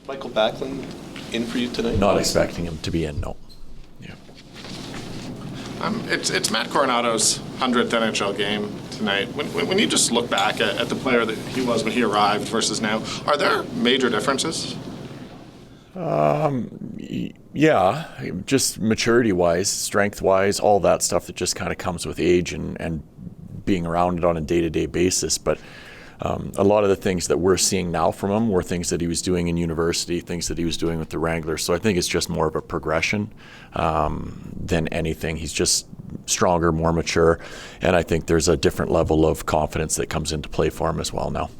Michael Backlund in for you tonight? Not expecting him to be in, no. Yeah. It's Matt Coronado's 100th NHL game tonight. When you just look back at the player that he was when he arrived versus now, are there major differences? Yeah, just maturity-wise, strength-wise, all that stuff that just kind of comes with age and being around it on a day-to-day basis. But a lot of the things that we're seeing now from him were things that he was doing in university, things that he was doing with the Wranglers. So I think it's just more of a progression than anything. He's just stronger, more mature, and I think there's a different level of confidence that comes into play for him as well now.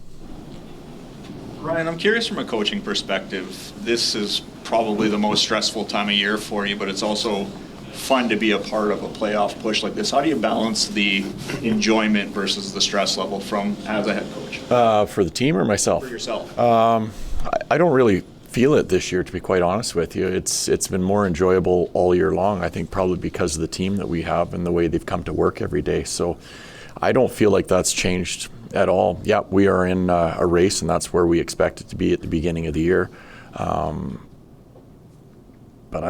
Ryan, I'm curious from a coaching perspective. This is probably the most stressful time of year for you, but it's also fun to be a part of a playoff push like this. How do you balance the enjoyment versus the stress level from as a head coach? For the team or myself? For yourself. I don't really feel it this year, to be quite honest with you. It's been more enjoyable all year long, I think probably because of the team that we have and the way they've come to work every day. So I don't feel like that's changed at all. Yeah, we are in a race, and that's where we expect it to be at the beginning of the year. But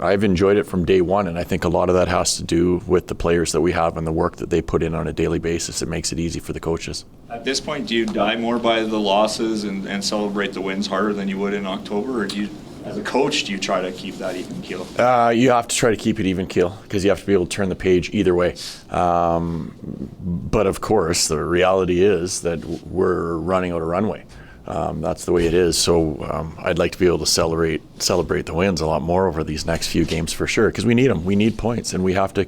I've enjoyed it from day one, and I think a lot of that has to do with the players that we have and the work that they put in on a daily basis. It makes it easy for the coaches. At this point, do you die more by the losses and celebrate the wins harder than you would in October, or do you, as a coach, do you try to keep that even keel? You have to try to keep it even keel because you have to be able to turn the page either way. But of course, the reality is that we're running out of runway. That's the way it is. So I'd like to be able to celebrate the wins a lot more over these next few games for sure, because we need them. We need points, and we have to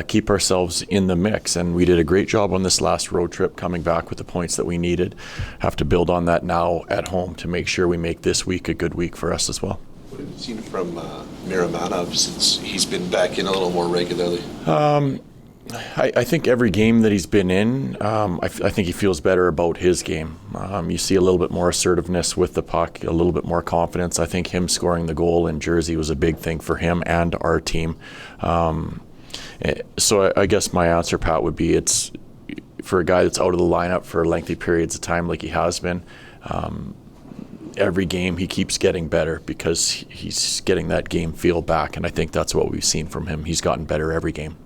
keep ourselves in the mix. And we did a great job on this last road trip coming back with the points that we needed. Have to build on that now at home to make sure we make this week a good week for us as well. What have you seen from Miramanov since he's been back in a little more regularly? I think every game that he's been in, I think he feels better about his game. You see a little bit more assertiveness with the puck, a little bit more confidence. I think him scoring the goal in Jersey was a big thing for him and our team. So I guess my answer, Pat, would be it's for a guy that's out of the lineup for lengthy periods of time like he has been. Every game he keeps getting better because he's getting that game feel back, and I think that's what we've seen from him. He's gotten better every game.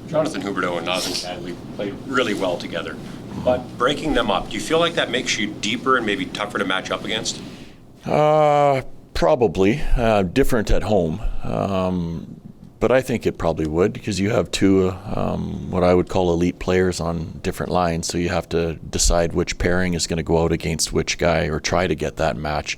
Jonathan Huberdeau and Nazem Kadri played really well together. But breaking them up, do you feel like that makes you deeper and maybe tougher to match up against? Probably. Different at home. But I think it probably would, because you have two what I would call elite players on different lines, so you have to decide which pairing is going to go out against which guy or try to get that match.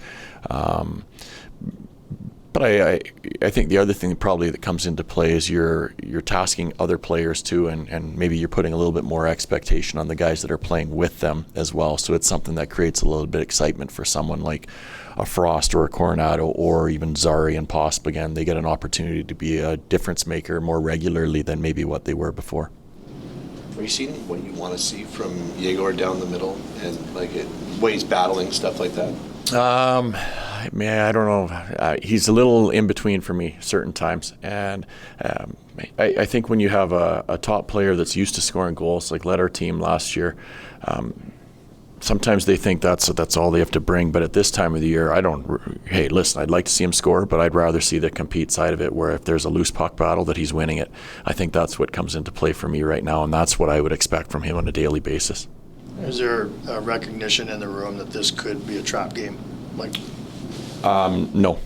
But I think the other thing probably that comes into play is you're tasking other players too, and maybe you're putting a little bit more expectation on the guys that are playing with them as well. So it's something that creates a little bit of excitement for someone like a Frost or a Coronado or even Zari and Posp. Again, they get an opportunity to be a difference maker more regularly than maybe what they were before. Are you seeing what you want to see from Yegor down the middle and like ways battling, stuff like that? I don't know. He's a little in between for me certain times, and I think when you have a top player that's used to scoring goals, like led our team last year, sometimes they think that's all they have to bring. But at this time of the year, hey, listen, I'd like to see him score, but I'd rather see the compete side of it, where if there's a loose puck battle that he's winning it. I think that's what comes into play for me right now, and that's what I would expect from him on a daily basis. Is there a recognition in the room that this could be a trap game? No,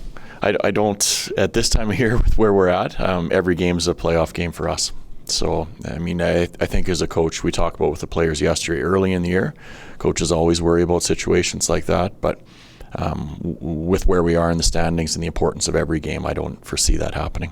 I don't. At this time of year, with where we're at, every game is a playoff game for us. So, I mean, I think as a coach, we talked about with the players yesterday, early in the year, coaches always worry about situations like that. But with where we are in the standings and the importance of every game, I don't foresee that happening.